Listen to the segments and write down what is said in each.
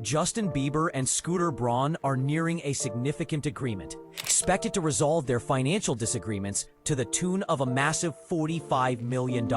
Justin Bieber and Scooter Braun are nearing a significant agreement, expected to resolve their financial disagreements to the tune of a massive $45 million.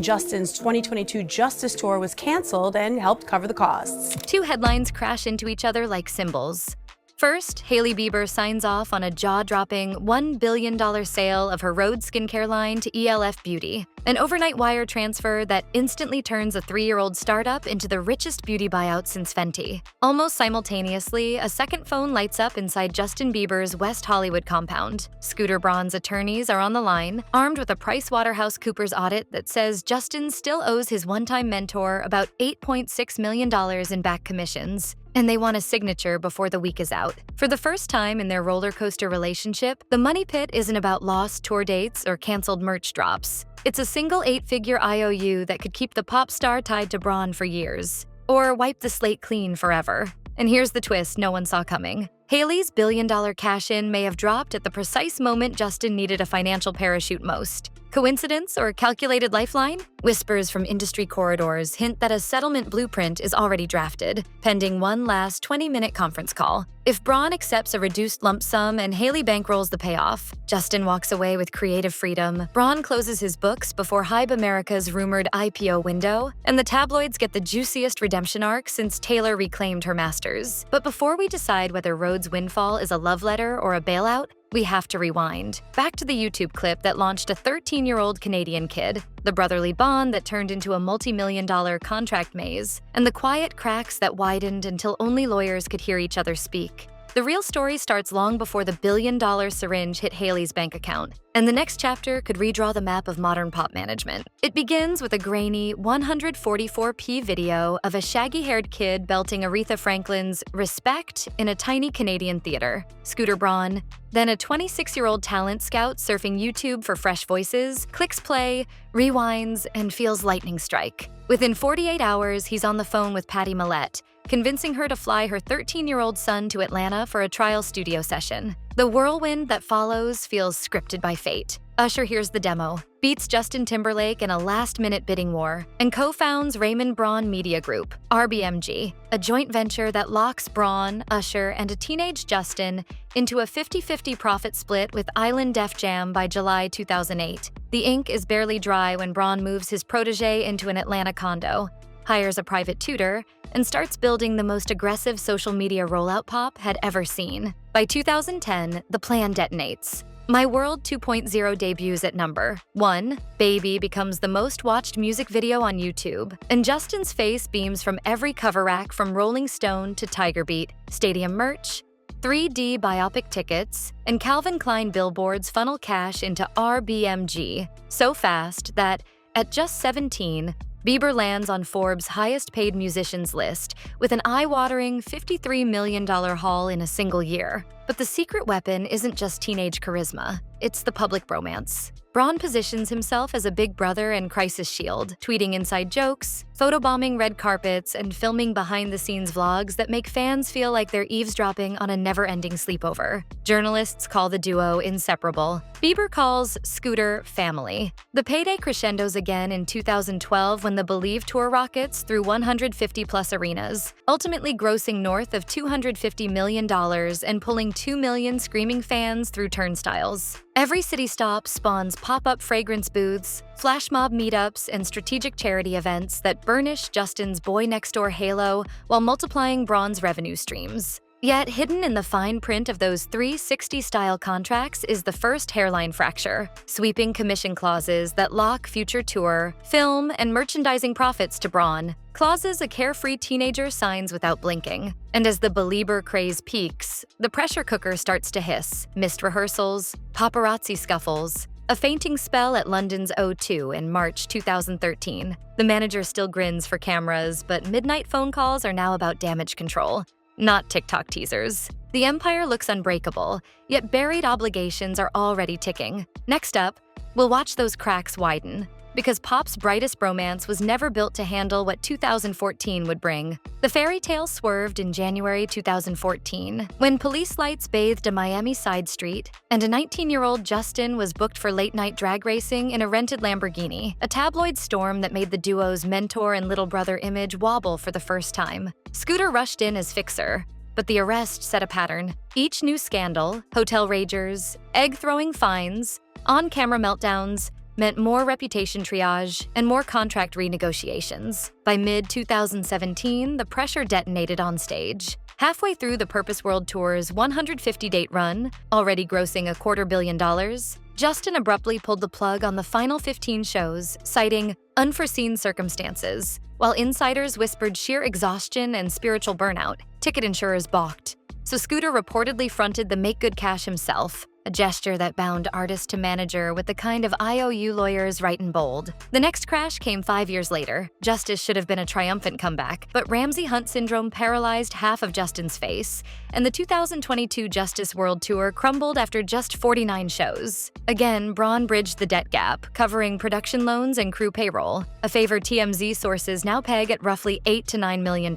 Justin's 2022 Justice Tour was canceled and helped cover the costs. Two headlines crash into each other like cymbals. First, Hailey Bieber signs off on a jaw-dropping $1 billion sale of her Rhode skincare line to ELF Beauty, an overnight wire transfer that instantly turns a 3-year-old startup into the richest beauty buyout since Fenty. Almost simultaneously, a second phone lights up inside Justin Bieber's West Hollywood compound. Scooter Braun's attorneys are on the line, armed with a PricewaterhouseCoopers audit that says Justin still owes his one-time mentor about $8.6 million in back commissions. And they want a signature before the week is out. For the first time in their roller coaster relationship, the money pit isn't about lost tour dates or canceled merch drops. It's a single 8-figure IOU that could keep the pop star tied to Braun for years, or wipe the slate clean forever. And here's the twist no one saw coming. Hailey's billion-dollar cash-in may have dropped at the precise moment Justin needed a financial parachute most. Coincidence or calculated lifeline? Whispers from industry corridors hint that a settlement blueprint is already drafted, pending one last 20-minute conference call. If Braun accepts a reduced lump sum and Hailey bankrolls the payoff, Justin walks away with creative freedom, Braun closes his books before HYBE America's rumored IPO window, and the tabloids get the juiciest redemption arc since Taylor reclaimed her masters. But before we decide whether Rhode's windfall is a love letter or a bailout, we have to rewind. Back to the YouTube clip that launched a 13-year-old Canadian kid, the brotherly bond that turned into a multi-million-dollar contract maze, and the quiet cracks that widened until only lawyers could hear each other speak. The real story starts long before the billion-dollar syringe hit Hailey's bank account, and the next chapter could redraw the map of modern pop management. It begins with a grainy 144p video of a shaggy-haired kid belting Aretha Franklin's Respect in a tiny Canadian theater. Scooter Braun, then a 26-year-old talent scout surfing YouTube for fresh voices, clicks play, rewinds, and feels lightning strike. Within 48 hours, he's on the phone with Patty Millette, convincing her to fly her 13-year-old son to Atlanta for a trial studio session. The whirlwind that follows feels scripted by fate. Usher hears the demo, beats Justin Timberlake in a last-minute bidding war, and co-founds Raymond Braun Media Group, RBMG, a joint venture that locks Braun, Usher, and a teenage Justin into a 50-50 profit split with Island Def Jam by July 2008. The ink is barely dry when Braun moves his protégé into an Atlanta condo, hires a private tutor, and starts building the most aggressive social media rollout pop had ever seen. By 2010, the plan detonates. My World 2.0 debuts at number 1, Baby becomes the most watched music video on YouTube, and Justin's face beams from every cover rack from Rolling Stone to Tiger Beat, stadium merch, 3D biopic tickets, and Calvin Klein billboards funnel cash into RBMG so fast that, at just 17, Bieber lands on Forbes' highest-paid musicians list with an eye-watering $53 million haul in a single year. But the secret weapon isn't just teenage charisma, it's the public bromance. Braun positions himself as a big brother and crisis shield, tweeting inside jokes, photobombing red carpets, and filming behind-the-scenes vlogs that make fans feel like they're eavesdropping on a never-ending sleepover. Journalists call the duo inseparable. Bieber calls Scooter family. The payday crescendos again in 2012 when the Believe tour rockets through 150-plus arenas, ultimately grossing north of $250 million and pulling 2 million screaming fans through turnstiles. Every city stop spawns pop-up fragrance booths, flash mob meetups, and strategic charity events that burnish Justin's boy-next-door halo while multiplying Braun's revenue streams. Yet hidden in the fine print of those 360-style contracts is the first hairline fracture, sweeping commission clauses that lock future tour, film, and merchandising profits to Braun. Clauses a carefree teenager signs without blinking. And as the Belieber craze peaks, the pressure cooker starts to hiss, missed rehearsals, paparazzi scuffles, a fainting spell at London's O2 in March 2013. The manager still grins for cameras, but midnight phone calls are now about damage control, not TikTok teasers. The empire looks unbreakable, yet buried obligations are already ticking. Next up, we'll watch those cracks widen. because pop's brightest bromance was never built to handle what 2014 would bring. The fairy tale swerved in January 2014, when police lights bathed a Miami side street, and a 19-year-old Justin was booked for late-night drag racing in a rented Lamborghini, a tabloid storm that made the duo's mentor and little brother image wobble for the first time. Scooter rushed in as fixer, but the arrest set a pattern. Each new scandal, hotel ragers, egg-throwing fines, on-camera meltdowns, meant more reputation triage and more contract renegotiations. By mid-2017, the pressure detonated on stage. Halfway through the Purpose World Tour's 150-date run, already grossing $250 million, Justin abruptly pulled the plug on the final 15 shows, citing unforeseen circumstances. While insiders whispered sheer exhaustion and spiritual burnout, ticket insurers balked. So Scooter reportedly fronted the make-good cash himself, a gesture that bound artist to manager with the kind of IOU lawyers write in bold. The next crash came 5 years later. Justice should have been a triumphant comeback, but Ramsay Hunt syndrome paralyzed half of Justin's face, and the 2022 Justice World Tour crumbled after just 49 shows. Again, Braun bridged the debt gap, covering production loans and crew payroll, a favor TMZ sources now peg at roughly $8 to $9 million.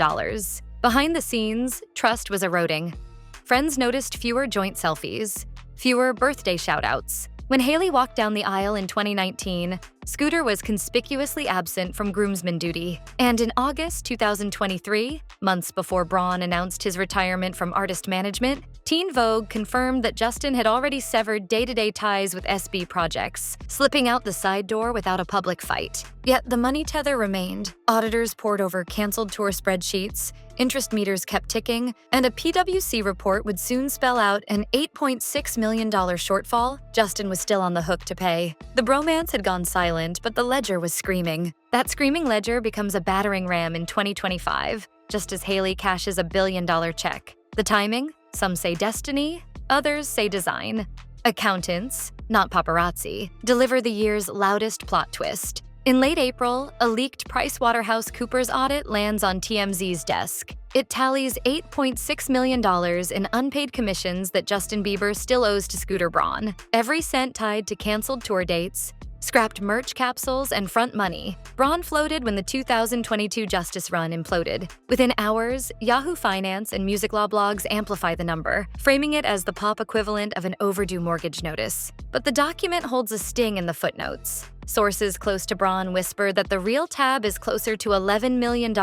Behind the scenes, trust was eroding. Friends noticed fewer joint selfies, fewer birthday shout-outs. When Hailey walked down the aisle in 2019, Scooter was conspicuously absent from groomsman duty. And in August 2023, months before Braun announced his retirement from artist management, Teen Vogue confirmed that Justin had already severed day-to-day ties with SB projects, slipping out the side door without a public fight. Yet the money tether remained. Auditors pored over canceled tour spreadsheets, interest meters kept ticking, and a PwC report would soon spell out an $8.6 million shortfall Justin was still on the hook to pay. The bromance had gone silent, but the ledger was screaming. That screaming ledger becomes a battering ram in 2025, just as Hailey cashes a $1 billion check. The timing? Some say destiny, others say design. Accountants, not paparazzi, deliver the year's loudest plot twist. In late April, a leaked PricewaterhouseCoopers audit lands on TMZ's desk. It tallies $8.6 million in unpaid commissions that Justin Bieber still owes to Scooter Braun, every cent tied to canceled tour dates, scrapped merch capsules, and front money. Braun floated when the 2022 Justice run imploded. Within hours, Yahoo Finance and music law blogs amplify the number, framing it as the pop equivalent of an overdue mortgage notice. But the document holds a sting in the footnotes. Sources close to Braun whisper that the real tab is closer to $11 million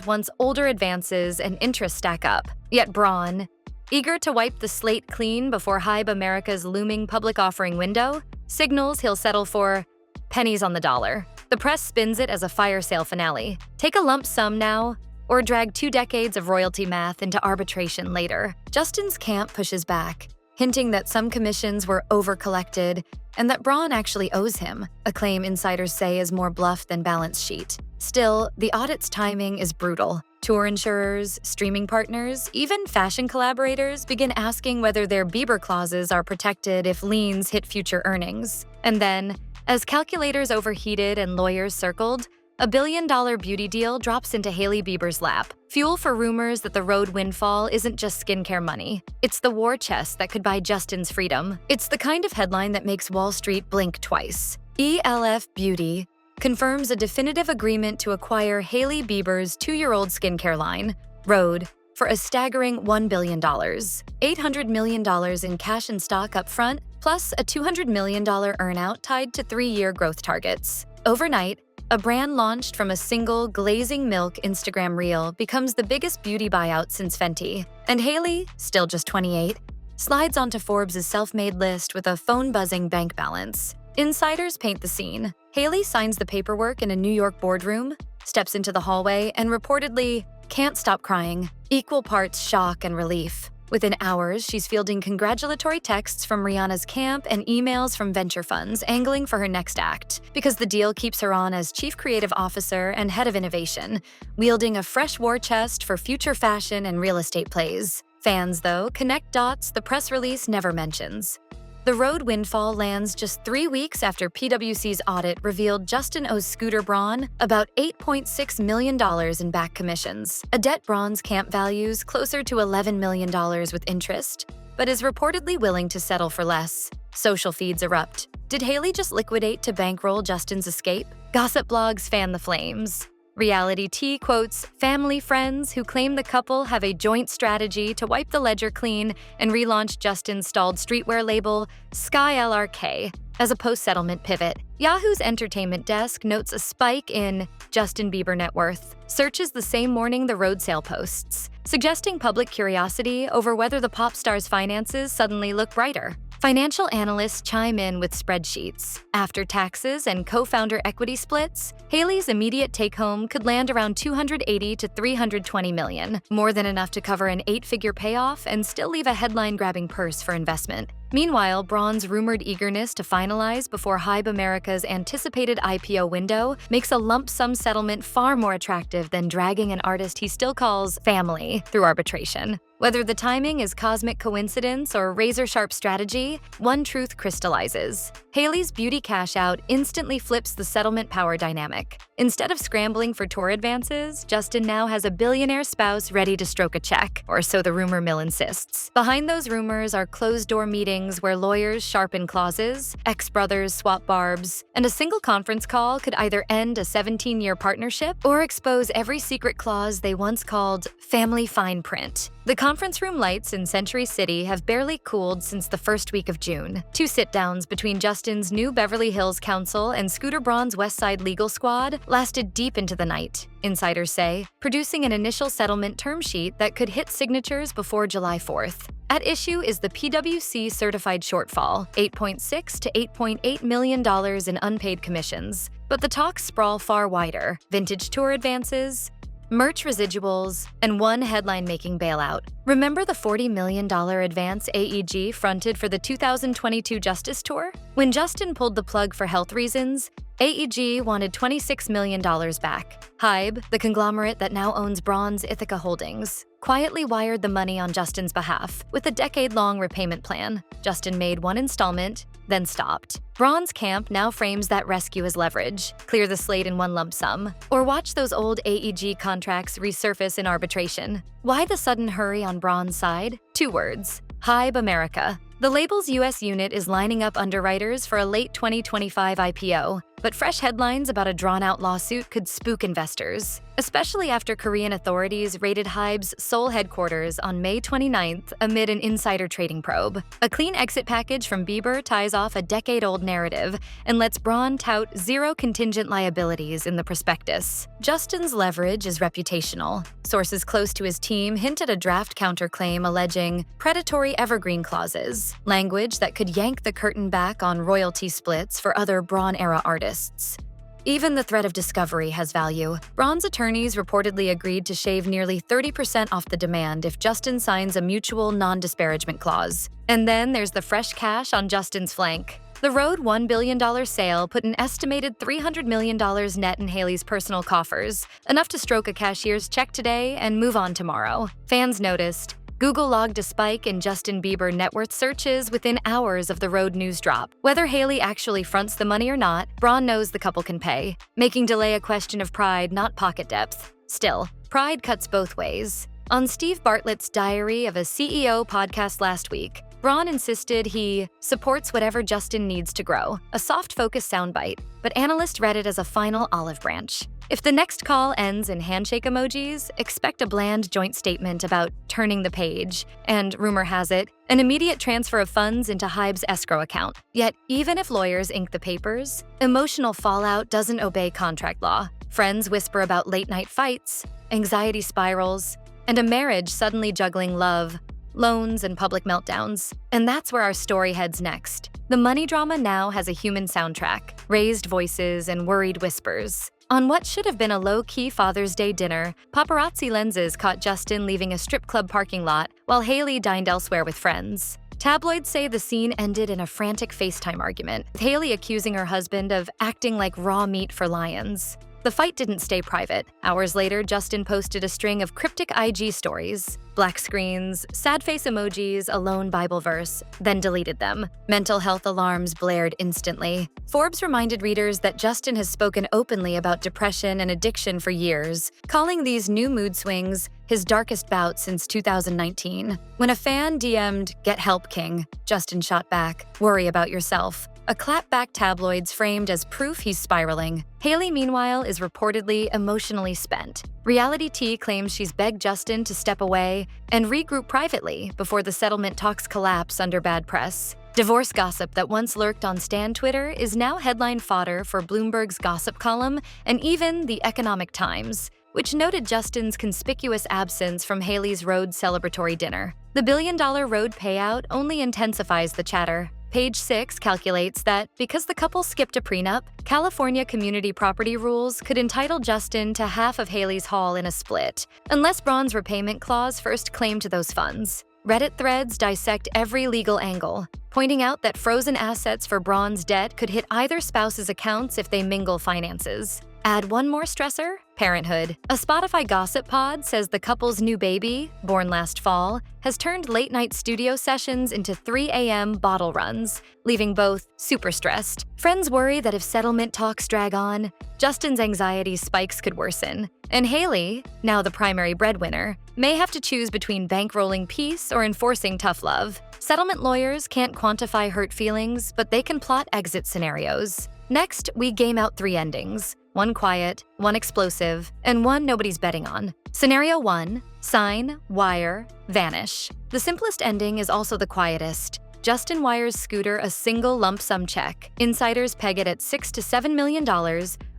once older advances and interest stack up. Yet Braun, eager to wipe the slate clean before HYBE America's looming public offering window, signals he'll settle for pennies on the dollar. The press spins it as a fire sale finale. Take a lump sum now, or drag 2 decades of royalty math into arbitration later. Justin's camp pushes back, hinting that some commissions were over-collected and that Braun actually owes him, a claim insiders say is more bluff than balance sheet. Still, the audit's timing is brutal. Tour insurers, streaming partners, even fashion collaborators begin asking whether their Bieber clauses are protected if liens hit future earnings. And then, as calculators overheated and lawyers circled, a $1 billion beauty deal drops into Hailey Bieber's lap, fuel for rumors that the Rhode windfall isn't just skincare money. It's the war chest that could buy Justin's freedom. It's the kind of headline that makes Wall Street blink twice. ELF Beauty confirms a definitive agreement to acquire Hailey Bieber's 2-year-old skincare line, Rhode, for a staggering $1 billion, $800 million in cash and stock up front, plus a $200 million earnout tied to 3-year growth targets. Overnight, a brand launched from a single glazing milk Instagram reel becomes the biggest beauty buyout since Fenty. And Hailey, still just 28, slides onto Forbes' self-made list with a phone-buzzing bank balance. Insiders paint the scene. Hailey signs the paperwork in a New York boardroom, steps into the hallway, and reportedly can't stop crying, equal parts shock and relief. Within hours, she's fielding congratulatory texts from Rihanna's camp and emails from venture funds angling for her next act, because the deal keeps her on as chief creative officer and head of innovation, wielding a fresh war chest for future fashion and real estate plays. Fans, though, connect dots the press release never mentions. The Rhode windfall lands just 3 weeks after PwC's audit revealed Justin owes Scooter Braun about $8.6 million in back commissions, a debt Braun's camp values closer to $11 million with interest, but is reportedly willing to settle for less. Social feeds erupt. Did Hailey just liquidate to bankroll Justin's escape? Gossip blogs fan the flames. Reality T quotes family friends who claim the couple have a joint strategy to wipe the ledger clean and relaunch Justin's stalled streetwear label, Sky LRK, as a post-settlement pivot. Yahoo's entertainment desk notes a spike in Justin Bieber net worth. Searches the same morning the Rhode sale posts, suggesting public curiosity over whether the pop star's finances suddenly look brighter. Financial analysts chime in with spreadsheets. After taxes and co-founder equity splits, Hailey's immediate take-home could land around $280 to $320 million, more than enough to cover an 8-figure payoff and still leave a headline-grabbing purse for investment. Meanwhile, Braun's rumored eagerness to finalize before HYBE America's anticipated IPO window makes a lump sum settlement far more attractive than dragging an artist he still calls family through arbitration. Whether the timing is cosmic coincidence or razor-sharp strategy, one truth crystallizes. Hailey's beauty cash-out instantly flips the settlement power dynamic. Instead of scrambling for tour advances, Justin now has a billionaire spouse ready to stroke a check, or so the rumor mill insists. Behind those rumors are closed-door meetings where lawyers sharpen clauses, ex-brothers swap barbs, and a single conference call could either end a 17-year partnership or expose every secret clause they once called family fine print. The conference room lights in Century City have barely cooled since the first week of June. 2 sit-downs between Justin's new Beverly Hills counsel and Scooter Braun's West Side legal squad lasted deep into the night, insiders say, producing an initial settlement term sheet that could hit signatures before July 4th. At issue is the PwC certified shortfall, $8.6 to $8.8 million in unpaid commissions. But the talks sprawl far wider: vintage tour advances, merch residuals, and one headline-making bailout. Remember the $40 million advance AEG fronted for the 2022 Justice Tour? When Justin pulled the plug for health reasons, AEG wanted $26 million back. HYBE, the conglomerate that now owns Braun's Ithaca Holdings, quietly wired the money on Justin's behalf with a decade-long repayment plan. Justin made one installment, then stopped. Braun's camp now frames that rescue as leverage, clear the slate in one lump sum, or watch those old AEG contracts resurface in arbitration. Why the sudden hurry on Braun's side? 2 words: HYBE America. The label's U.S. unit is lining up underwriters for a late 2025 IPO, but fresh headlines about a drawn-out lawsuit could spook investors, especially after Korean authorities raided HYBE's Seoul headquarters on May 29th amid an insider trading probe. A clean exit package from Bieber ties off a decade-old narrative and lets Braun tout zero contingent liabilities in the prospectus. Justin's leverage is reputational. Sources close to his team hint at a draft counterclaim alleging predatory evergreen clauses, language that could yank the curtain back on royalty splits for other Braun-era artists. Even the threat of discovery has value. Braun's attorneys reportedly agreed to shave nearly 30% off the demand if Justin signs a mutual non-disparagement clause. And then there's the fresh cash on Justin's flank. The Rhode $1 billion sale put an estimated $300 million net in Hailey's personal coffers, enough to stroke a cashier's check today and move on tomorrow. Fans noticed. Google logged a spike in Justin Bieber net worth searches within hours of the Rhode news drop. Whether Hailey actually fronts the money or not, Braun knows the couple can pay, making delay a question of pride, not pocket depth. Still, pride cuts both ways. On Steve Bartlett's Diary of a CEO podcast last week, Braun insisted he supports whatever Justin needs to grow, a soft-focus soundbite, but analysts read it as a final olive branch. If the next call ends in handshake emojis, expect a bland joint statement about turning the page, and rumor has it, an immediate transfer of funds into HYBE's escrow account. Yet, even if lawyers ink the papers, emotional fallout doesn't obey contract law. Friends whisper about late-night fights, anxiety spirals, and a marriage suddenly juggling love, loans, and public meltdowns. And that's where our story heads next. The money drama now has a human soundtrack, raised voices and worried whispers. On what should have been a low-key Father's Day dinner, paparazzi lenses caught Justin leaving a strip club parking lot while Hailey dined elsewhere with friends. Tabloids say the scene ended in a frantic FaceTime argument, with Hailey accusing her husband of acting like raw meat for lions. The fight didn't stay private. Hours later, Justin posted a string of cryptic IG stories, black screens, sad face emojis, a lone Bible verse, then deleted them. Mental health alarms blared instantly. Forbes reminded readers that Justin has spoken openly about depression and addiction for years, calling these new mood swings his darkest bout since 2019. When a fan DM'd, "Get help, King," Justin shot back, "Worry about yourself." A clapback tabloids framed as proof he's spiraling. Hailey, meanwhile, is reportedly emotionally spent. Reality T claims she's begged Justin to step away and regroup privately before the settlement talks collapse under bad press. Divorce gossip that once lurked on Stan Twitter is now headline fodder for Bloomberg's gossip column and even the Economic Times, which noted Justin's conspicuous absence from Hailey's Rhode celebratory dinner. The billion-dollar Rhode payout only intensifies the chatter. Page 6 calculates that because the couple skipped a prenup, California community property rules could entitle Justin to half of Hailey's haul in a split, unless Braun's repayment clause first claimed to those funds. Reddit threads dissect every legal angle, pointing out that frozen assets for Braun's debt could hit either spouse's accounts if they mingle finances. Add one more stressor, parenthood. A Spotify gossip pod says the couple's new baby, born last fall, has turned late-night studio sessions into 3 a.m. bottle runs, leaving both super stressed. Friends worry that if settlement talks drag on, Justin's anxiety spikes could worsen. And Hailey, now the primary breadwinner, may have to choose between bankrolling peace or enforcing tough love. Settlement lawyers can't quantify hurt feelings, but they can plot exit scenarios. Next, we game out 3 endings. One quiet, one explosive, and one nobody's betting on. Scenario 1, sign, wire, vanish. The simplest ending is also the quietest. Justin wires Scooter a single lump sum check. Insiders peg it at $6 to $7 million,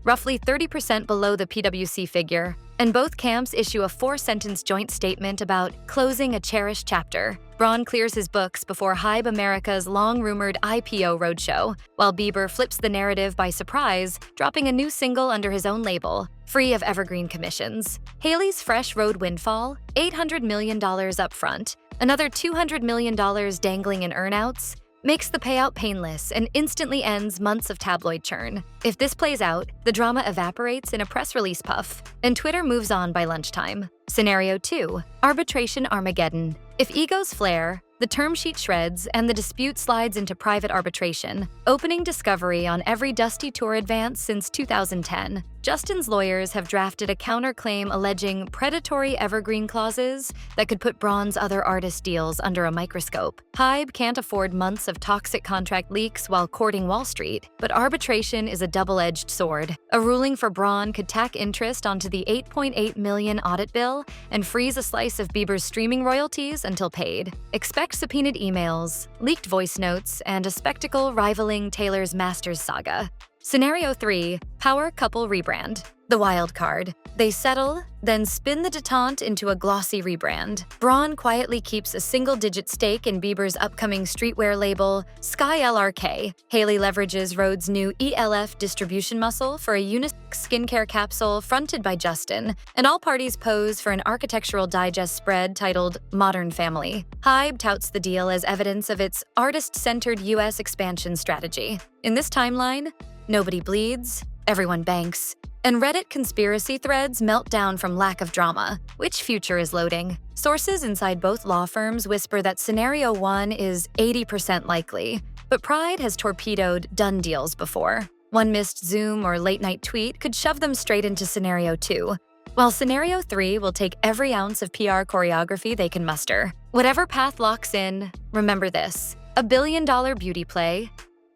roughly 30% below the PwC figure. And both camps issue a 4-sentence joint statement about closing a cherished chapter. Braun clears his books before HYBE America's long-rumored IPO roadshow, while Bieber flips the narrative by surprise, dropping a new single under his own label, free of evergreen commissions. Hailey's fresh Rhode windfall, $800 million upfront, another $200 million dangling in earnouts, makes the payout painless and instantly ends months of tabloid churn. If this plays out, the drama evaporates in a press release puff, and Twitter moves on by lunchtime. Scenario 2, arbitration Armageddon. If egos flare, the term sheet shreds, and the dispute slides into private arbitration, opening discovery on every Dusty Tour advance since 2010. Justin's lawyers have drafted a counterclaim alleging predatory evergreen clauses that could put Braun's other artist deals under a microscope. HYBE can't afford months of toxic contract leaks while courting Wall Street, but arbitration is a double-edged sword. A ruling for Braun could tack interest onto the $8.8 million audit bill and freeze a slice of Bieber's streaming royalties until paid. Expect subpoenaed emails, leaked voice notes, and a spectacle rivaling Taylor's Masters saga. Scenario 3, power couple rebrand. The wild card. They settle, then spin the detente into a glossy rebrand. Braun quietly keeps a single-digit stake in Bieber's upcoming streetwear label, Sky LRK. Hailey leverages Rhode's new ELF distribution muscle for a unisex skincare capsule fronted by Justin, and all parties pose for an Architectural Digest spread titled Modern Family. HYBE touts the deal as evidence of its artist-centered U.S. expansion strategy. In this timeline, nobody bleeds, everyone banks. And Reddit conspiracy threads melt down from lack of drama. Which future is loading? Sources inside both law firms whisper that Scenario 1 is 80% likely, but Pride has torpedoed done deals before. One missed Zoom or late-night tweet could shove them straight into Scenario 2, while Scenario 3 will take every ounce of PR choreography they can muster. Whatever path locks in, remember this: a billion-dollar beauty play,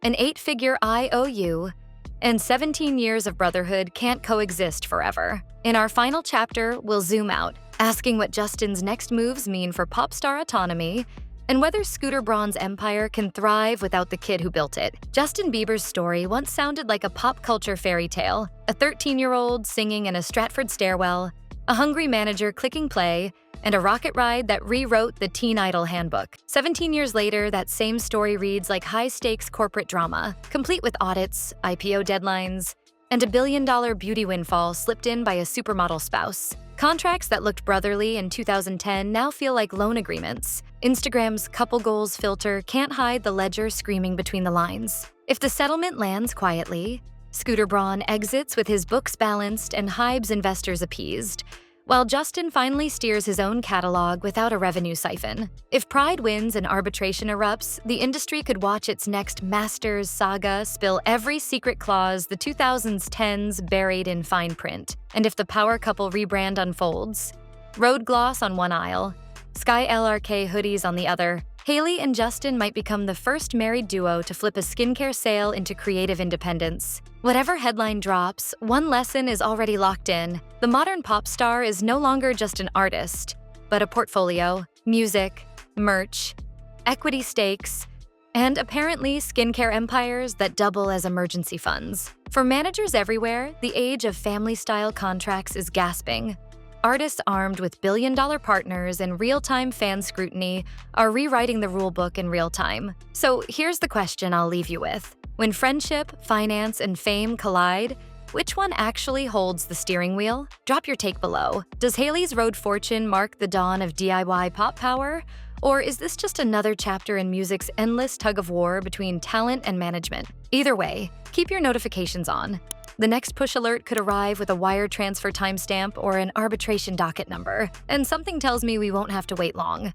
an 8-figure IOU, and 17 years of brotherhood can't coexist forever. In our final chapter, we'll zoom out, asking what Justin's next moves mean for pop star autonomy and whether Scooter Braun's empire can thrive without the kid who built it. Justin Bieber's story once sounded like a pop culture fairy tale, a 13-year-old singing in a Stratford stairwell, a hungry manager clicking play, and a rocket ride that rewrote the Teen Idol handbook. 17 years later, that same story reads like high-stakes corporate drama, complete with audits, IPO deadlines, and a billion-dollar beauty windfall slipped in by a supermodel spouse. Contracts that looked brotherly in 2010 now feel like loan agreements. Instagram's couple goals filter can't hide the ledger screaming between the lines. If the settlement lands quietly, Scooter Braun exits with his books balanced and HYBE's investors appeased, while Justin finally steers his own catalog without a revenue siphon. If pride wins and arbitration erupts, the industry could watch its next Masters saga spill every secret clause the 2010s buried in fine print. And if the power couple rebrand unfolds, Rhode gloss on one aisle, Sky LRK hoodies on the other, Hailey and Justin might become the first married duo to flip a skincare sale into creative independence. Whatever headline drops, one lesson is already locked in. The modern pop star is no longer just an artist, but a portfolio, music, merch, equity stakes, and apparently skincare empires that double as emergency funds. For managers everywhere, the age of family-style contracts is gasping. Artists armed with billion-dollar partners and real-time fan scrutiny are rewriting the rulebook in real time. So here's the question I'll leave you with. When friendship, finance, and fame collide, which one actually holds the steering wheel? Drop your take below. Does Hailey's Rhode fortune mark the dawn of DIY pop power? Or is this just another chapter in music's endless tug-of-war between talent and management? Either way, keep your notifications on. The next push alert could arrive with a wire transfer timestamp or an arbitration docket number, and something tells me we won't have to wait long.